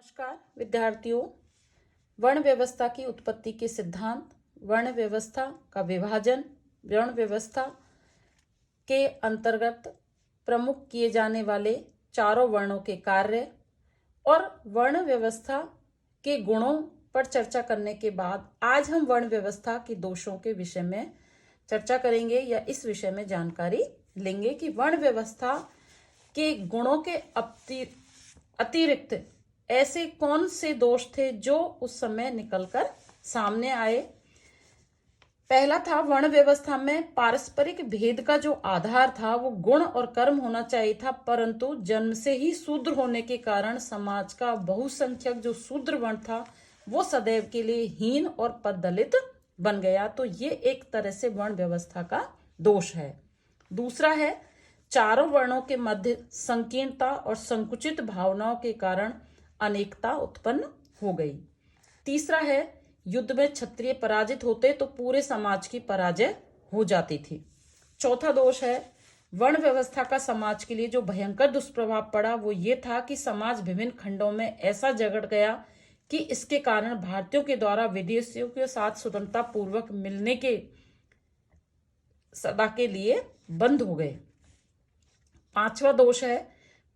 नमस्कार विद्यार्थियों। वर्ण व्यवस्था की उत्पत्ति के सिद्धांत, वर्ण व्यवस्था का विभाजन, वर्ण व्यवस्था के अंतर्गत प्रमुख किए जाने वाले चारों वर्णों के कार्य और वर्ण व्यवस्था के गुणों पर चर्चा करने के बाद आज हम वर्ण व्यवस्था के दोषों के विषय में चर्चा करेंगे या इस विषय में जानकारी लेंगे कि वर्ण व्यवस्था के गुणों के अतिरिक्त ऐसे कौन से दोष थे जो उस समय निकलकर सामने आए। पहला था, वर्ण व्यवस्था में पारस्परिक भेद का जो आधार था वो गुण और कर्म होना चाहिए था, परंतु जन्म से ही शूद्र होने के कारण समाज का बहुसंख्यक जो शूद्र वर्ण था वो सदैव के लिए हीन और पददलित बन गया। तो ये एक तरह से वर्ण व्यवस्था का दोष है। दूसरा है, चारों वर्णों के मध्य संकीर्णता और संकुचित भावनाओं के कारण अनेकता उत्पन्न हो गई। तीसरा है, युद्ध में क्षत्रिय पराजित होते तो पूरे समाज की पराजय हो जाती थी। चौथा दोष है, वर्ण व्यवस्था का समाज के लिए जो भयंकर दुष्प्रभाव पड़ा वो ये था कि समाज विभिन्न खंडों में ऐसा जगड़ गया कि इसके कारण भारतीयों के द्वारा विदेशियों के साथ स्वतंत्रता पूर्वक मिलने के सदा के लिए बंद हो गए। पांचवा दोष है,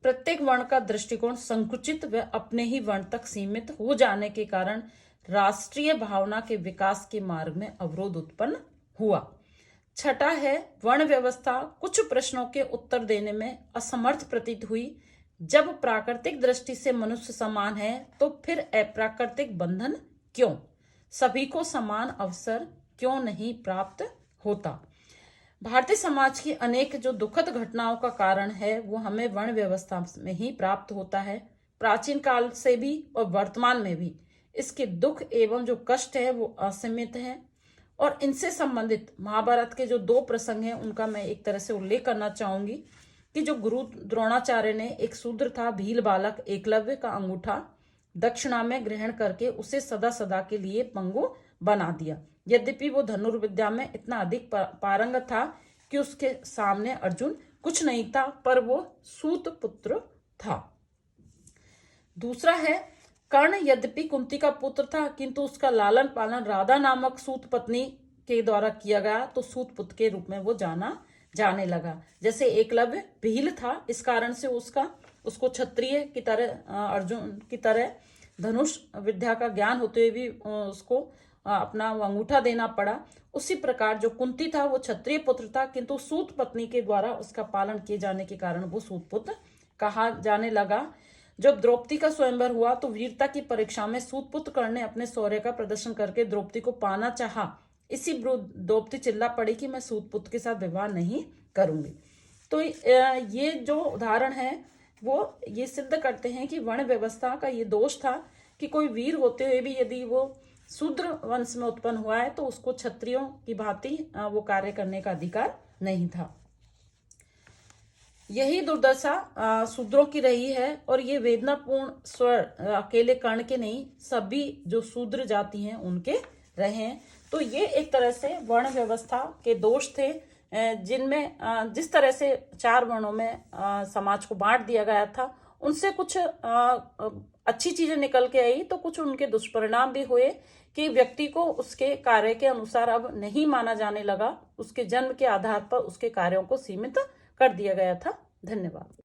प्रत्येक वर्ण का दृष्टिकोण संकुचित व अपने ही वर्ण तक सीमित हो जाने के कारण राष्ट्रीय भावना के विकास के मार्ग में अवरोध उत्पन्न हुआ। छठा है, वर्ण व्यवस्था कुछ प्रश्नों के उत्तर देने में असमर्थ प्रतीत हुई। जब प्राकृतिक दृष्टि से मनुष्य समान है तो फिर अप्राकृतिक बंधन क्यों? सभी को समान अवसर क्यों नहीं प्राप्त होता? भारतीय समाज की अनेक जो दुखद घटनाओं का कारण है वो हमें वर्ण व्यवस्था में ही प्राप्त होता है। प्राचीन काल से भी और वर्तमान में भी इसके दुख एवं जो कष्ट है वो असीमित है। और इनसे संबंधित महाभारत के जो दो प्रसंग हैं उनका मैं एक तरह से उल्लेख करना चाहूंगी कि जो गुरु द्रोणाचार्य ने एक शूद्र था भील बालक एकलव्य का अंगूठा दक्षिणा में ग्रहण करके उसे सदा सदा के लिए पंगु बना दिया। यद्यपि वो धनुर्विद्या में इतना अधिक पारंगत था कि उसके सामने अर्जुन कुछ नहीं था, पर वो सूत पुत्र था। दूसरा है, कर्ण यद्यपि कुंती का पुत्र था किंतु उसका लालन पालन राधा नामक सूत पत्नी के द्वारा किया गया तो सूत पुत्र के रूप में वो जाने लगा। जैसे एकलव्य भील था, इस कारण से उसको क्षत्रिय की तरह अर्जुन की तरह धनुष विद्या का ज्ञान होते हुए भी उसको अपना अंगूठा देना पड़ा। उसी प्रकार जो कुंती था वो क्षत्रिय पुत्र था किंतु सूत पत्नी के द्वारा उसका पालन किए जाने के कारण वो सूत पुत्र कहा जाने लगा। जब द्रौपदी का स्वयंवर हुआ तो वीरता की परीक्षा में सूत पुत्र कर्ण ने अपने शौर्य का प्रदर्शन करके द्रौपदी को पाना चाहा। इसी द्रौपदी चिल्ला पड़ी कि मैं सूत पुत्र के साथ विवाह नहीं करूंगी। तो ये जो उदाहरण है वो ये सिद्ध करते हैं कि वर्ण व्यवस्था का ये दोष था कि कोई वीर होते हुए भी यदि वो शूद्र वंश में उत्पन्न हुआ है तो उसको क्षत्रियों की भांति वो कार्य करने का अधिकार नहीं था। यही दुर्दशा शूद्रों की रही है और ये वेदनापूर्ण स्वर अकेले कर्ण के नहीं, सभी जो शूद्र जाति हैं उनके रहे हैं। तो ये एक तरह से वर्ण व्यवस्था के दोष थे जिनमें जिस तरह से चार वर्णों में समाज को बांट दिया गया था उनसे कुछ अच्छी चीजें निकल के आई तो कुछ उनके दुष्परिणाम भी हुए कि व्यक्ति को उसके कार्य के अनुसार अब नहीं माना जाने लगा, उसके जन्म के आधार पर उसके कार्यों को सीमित कर दिया गया था। धन्यवाद।